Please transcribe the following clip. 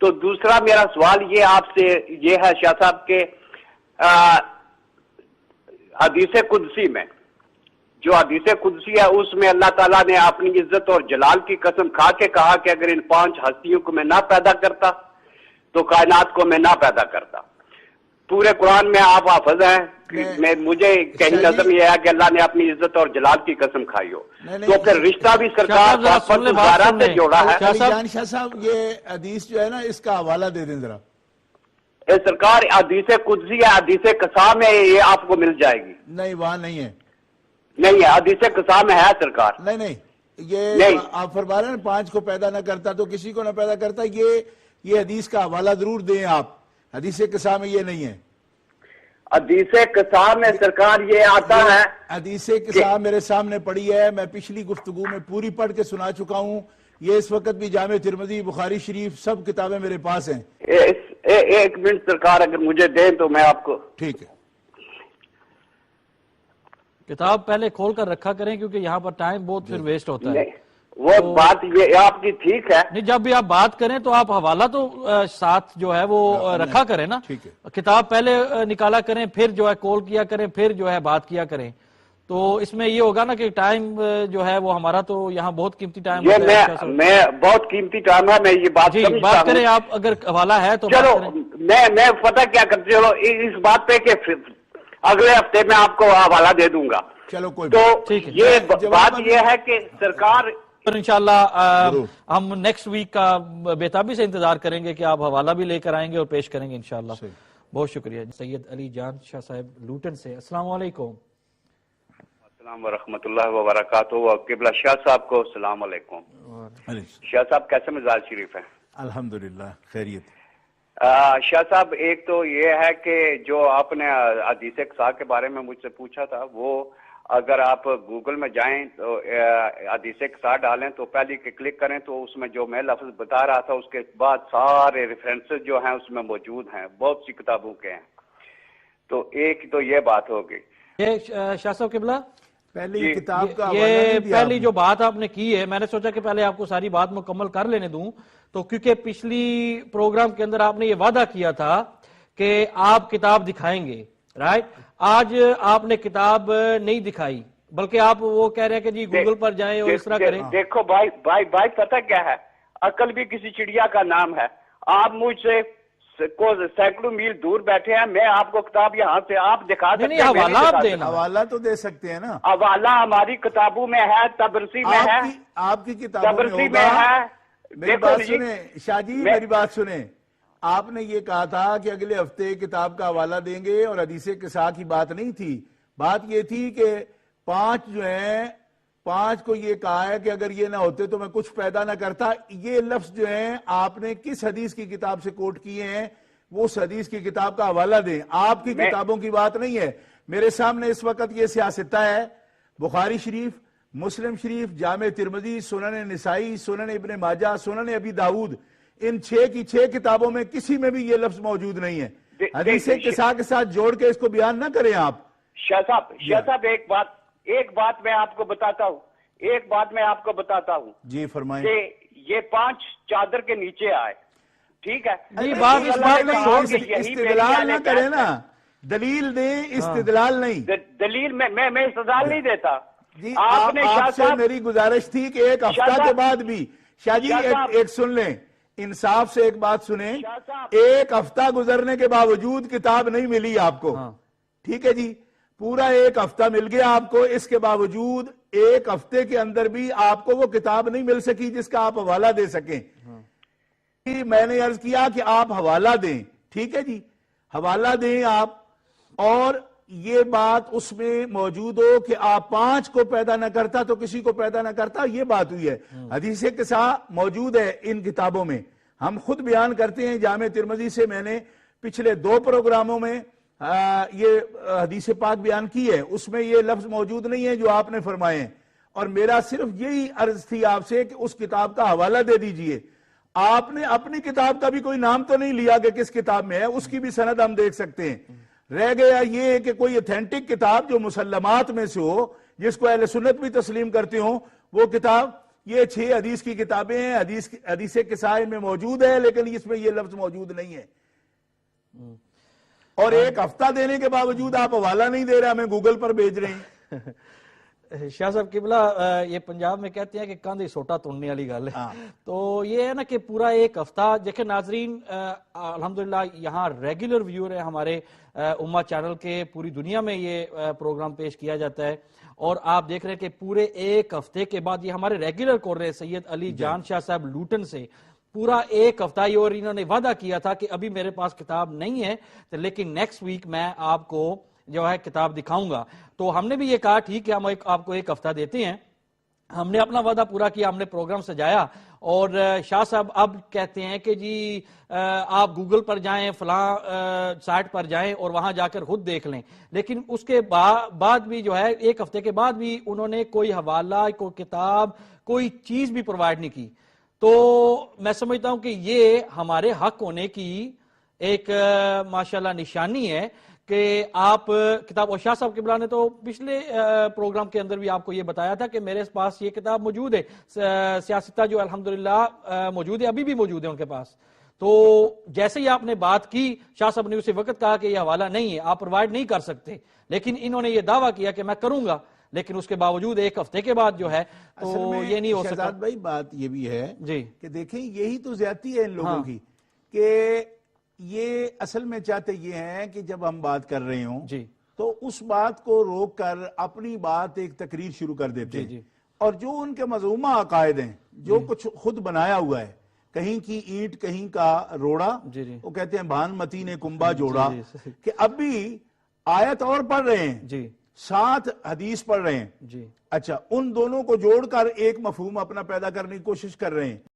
تو دوسرا میرا سوال یہ آپ سے یہ ہے شاہ صاحب کہ حدیث قدسی میں جو حدیث قدسی ہے اس میں اللہ تعالیٰ نے اپنی عزت اور جلال کی قسم کھا کے کہا کہ اگر ان 5 ہستیوں کو میں نہ پیدا کرتا تو کائنات کو میں نہ پیدا کرتا. پورے قرآن میں آپ حافظ ہیں, مجھے کہیں نظر یہ ہے کہ اللہ نے اپنی عزت اور جلال کی قسم کھائی ہو, تو پھر رشتہ بھی سرکار سے جوڑا ہے. شاہ صاحب یہ حدیث جو ہے نا اس کا حوالہ دے دیں ذرا. سرکار حدیث قدسی ہے, حدیث قسام ہے, یہ آپ کو مل جائے گی. نہیں وہاں نہیں ہے. نہیں ہے, حدیث قسام میں ہے سرکار. نہیں یہ آپ فرما رہے ہیں 5 کو پیدا نہ کرتا تو کسی کو نہ پیدا کرتا, یہ حدیث کا حوالہ ضرور دیں آپ. حدیث قسام میں یہ نہیں ہے. حدیث قسام میں سرکار یہ آتا ہے, حدیث قسام میرے سامنے پڑھی ہے, میں پچھلی گفتگو میں پوری پڑھ کے سنا چکا ہوں. یہ اس وقت بھی جامع ترمذی, بخاری شریف سب کتابیں میرے پاس ہیں. ایک منٹ سرکار اگر مجھے دیں تو میں آپ کو. ٹھیک ہے, کتاب پہلے کھول کر رکھا کریں کیونکہ یہاں پر ٹائم بہت پھر ویسٹ ہوتا ہے. وہ بات یہ آپ کی ٹھیک ہے, نہیں جب بھی آپ بات کریں تو آپ حوالہ تو ساتھ جو ہے وہ رکھا کریں نا. کتاب پہلے نکالا کریں, پھر جو ہے کال کیا کریں, پھر جو ہے بات کیا کریں. تو اس میں یہ ہوگا نا کہ ٹائم جو ہے وہ ہمارا تو یہاں بہت قیمتی ٹائم ہے. میں بہت قیمتی ٹائم ہے, میں یہ بات کریں آپ اگر حوالہ ہے تو. چلو میں پتہ کیا کرتے ہو اس بات پہ کہ اگلے ہفتے میں آپ کو حوالہ دے دوں گا. چلو کوئی تو یہ بات یہ ہے کہ سرکار انشاءاللہ ہم نیکسٹ ویک کا بےتابی سے انتظار کریں گے کہ آپ حوالہ بھی لے کر آئیں گے اور پیش کریں گے انشاءاللہ. بہت شکریہ. سید علی جان شاہ صاحب لوٹن سے, السلام علیکم. السلام ورحمۃ اللہ وبرکاتہ. اور قبلہ شاہ صاحب کو السلام علیکم. شاہ صاحب کیسے مزاج شریف ہیں؟ الحمدللہ خیریت. شاہ صاحب ایک تو یہ ہے کہ جو آپ نے حدیث قصا کے بارے میں مجھ سے پوچھا تھا, وہ اگر آپ گوگل میں جائیں تو حدیث قصا ڈالیں تو پہلے کلک کریں تو اس میں جو میں لفظ بتا رہا تھا اس کے بعد سارے ریفرنسز جو ہیں اس میں موجود ہیں, بہت سی کتابوں کے ہیں. تو ایک تو یہ بات ہو گئی. شاہ صاحب قبلہ پہلی کتاب کا یہ پہلی جو بات آپ نے کی ہے, میں نے سوچا کہ پہلے آپ کو ساری بات مکمل کر لینے دوں. تو کیونکہ پچھلی پروگرام کے اندر آپ نے یہ وعدہ کیا تھا کہ آپ کتاب دکھائیں گے, رائٹ. آج آپ نے کتاب نہیں دکھائی بلکہ آپ وہ کہہ رہے ہیں کہ جی گوگل پر جائیں اور اس طرح کریں. دیکھو بھائی پتہ کیا ہے, عقل بھی کسی چڑیا کا نام ہے. آپ مجھ سے سینکڑوں میل دور بیٹھے ہیں, میں آپ کو کتاب یہاں سے آپ دکھا سکتے ہیں. حوالہ آپ دینا, حوالہ تو دے سکتے ہیں نا. حوالہ ہماری کتابوں میں ہے, تبرسی میں ہے, آپ کی کتابوں تبرسی میں ہے. میری بات سنیں شاہ جی, میری بات سنیں. آپ نے یہ کہا تھا کہ اگلے ہفتے کتاب کا حوالہ دیں گے اور حدیث قصا کی بات نہیں تھی. بات یہ تھی کہ 5 جو ہیں 5 کو یہ کہا ہے کہ اگر یہ نہ ہوتے تو میں کچھ پیدا نہ کرتا. یہ لفظ جو ہیں آپ نے کس حدیث کی کتاب سے کوٹ کیے ہیں, وہ اس حدیث کی کتاب کا حوالہ دیں. آپ کی کتابوں کی بات نہیں ہے. میرے سامنے اس وقت یہ سیاستہ ہے, بخاری شریف, مسلم شریف, جامع ترمذی, سنن نسائی, سنن ابن ماجہ, سنن ابی داؤد. ان 6 کی 6 کتابوں میں کسی میں بھی یہ لفظ موجود نہیں ہے. حدیث قصا کے ساتھ جوڑ کے اس کو بیان نہ کریں آپ. شاہ صاحب ایک بات میں آپ کو بتاتا ہوں. جی فرمائیں. کہ یہ 5 چادر کے نیچے آئے, ٹھیک ہے. استدلال نہ کریں نا, دلیل دیں, استدلال نہیں. دلیل میں استدلال نہیں دیتا. جی آپ سے میری گزارش تھی کہ ایک ہفتہ کے بعد بھی. شاہ جی ایک سن لیں, انصاف سے ایک بات سنیں. ایک ہفتہ گزرنے کے باوجود کتاب نہیں ملی آپ کو, ٹھیک ہے جی, پورا ایک ہفتہ مل گیا آپ کو, اس کے باوجود ایک ہفتے کے اندر بھی آپ کو وہ کتاب نہیں مل سکی جس کا آپ حوالہ دے سکیں. میں نے عرض کیا کہ آپ حوالہ دیں, ٹھیک ہے جی, حوالہ دیں آپ, اور یہ بات اس میں موجود ہو کہ آپ 5 کو پیدا نہ کرتا تو کسی کو پیدا نہ کرتا, یہ بات ہوئی ہے. حدیث قصا موجود ہے ان کتابوں میں, ہم خود بیان کرتے ہیں. جامع ترمذی سے میں نے پچھلے 2 پروگراموں میں یہ حدیث پاک بیان کی ہے, اس میں یہ لفظ موجود نہیں ہے جو آپ نے فرمائے ہیں. اور میرا صرف یہی عرض تھی آپ سے کہ اس کتاب کا حوالہ دے دیجئے. آپ نے اپنی کتاب کا بھی کوئی نام تو نہیں لیا کہ کس کتاب میں ہے, اس کی بھی سند ہم دیکھ سکتے ہیں. رہ گیا یہ کہ کوئی اتھینٹک کتاب جو مسلمات میں سے ہو, جس کو اہل سنت بھی تسلیم کرتے ہوں, وہ کتاب یہ 6 حدیث کی کتابیں ہیں، حدیث قصائے میں موجود ہے، لیکن اس میں یہ لفظ موجود نہیں ہے، اور ایک ہفتہ دینے کے باوجود آپ حوالہ نہیں دے رہے، ہمیں گوگل پر بھیج رہے ہیں۔ شاہ صاحب قبلہ، یہ پنجاب میں کہتے ہیں کہ کاندھی سوٹا توڑنے والی گل ہے، تو یہ ہے نا کہ پورا ایک ہفتہ دیکھیں ناظرین، الحمدللہ یہاں ریگولر ویور ہے ہمارے امہ چینل کے، پوری دنیا میں یہ پروگرام پیش کیا جاتا ہے، اور آپ دیکھ رہے ہیں کہ پورے ایک ہفتے کے بعد یہ ہمارے ریگولر کر رہے سید علی جان شاہ صاحب لوٹن سے پورا ایک ہفتہ یہ، اور انہوں نے وعدہ کیا تھا کہ ابھی میرے پاس کتاب نہیں ہے لیکن نیکسٹ ویک میں آپ کو جو ہے کتاب دکھاؤں گا۔ تو ہم نے بھی یہ کہا ٹھیک ہے، ہم آپ کو ایک ہفتہ دیتے ہیں، ہم نے اپنا وعدہ پورا کیا، ہم نے پروگرام سجایا، اور شاہ صاحب اب کہتے ہیں کہ جی آپ گوگل پر جائیں، فلاں سائٹ پر جائیں اور وہاں جا کر خود دیکھ لیں، لیکن اس کے بعد بھی جو ہے ایک ہفتے کے بعد بھی انہوں نے کوئی حوالہ، کوئی کتاب، کوئی چیز بھی پرووائڈ نہیں کی۔ تو میں سمجھتا ہوں کہ یہ ہمارے حق ہونے کی ایک ماشاءاللہ نشانی ہے کہ آپ کتاب، اور شاہ صاحب قبلہ نے تو پچھلے پروگرام کے اندر بھی آپ کو یہ بتایا تھا کہ میرے پاس یہ کتاب موجود ہے، سیاستہ جو الحمدللہ موجود ہے، ابھی بھی موجود ہے ان کے پاس۔ تو جیسے ہی آپ نے بات کی، شاہ صاحب نے اسی وقت کہا کہ یہ حوالہ نہیں ہے، آپ پرووائڈ نہیں کر سکتے، لیکن انہوں نے یہ دعویٰ کیا کہ میں کروں گا، لیکن اس کے باوجود ایک ہفتے کے بعد جو ہے تو یہ نہیں ہو سکتا۔ شہزاد بھائی بات یہ بھی ہے جی کہ دیکھیں یہی تو زیادتی ہے ان لوگوں کی، کہ یہ اصل میں چاہتے یہ ہیں کہ جب ہم بات کر رہے ہوں جی تو اس بات کو روک کر اپنی بات ایک تقریر شروع کر دیتے ہیں، اور جو ان کے مذمومہ عقائد ہیں، جو کچھ خود بنایا ہوا ہے، کہیں کی اینٹ کہیں کا روڑا، وہ کہتے ہیں بھان متی نے کنبا جوڑا، کہ اب بھی آیت اور پڑھ رہے ہیں، ساتھ حدیث پڑھ رہے ہیں، اچھا ان دونوں کو جوڑ کر ایک مفہوم اپنا پیدا کرنے کی کوشش کر رہے ہیں۔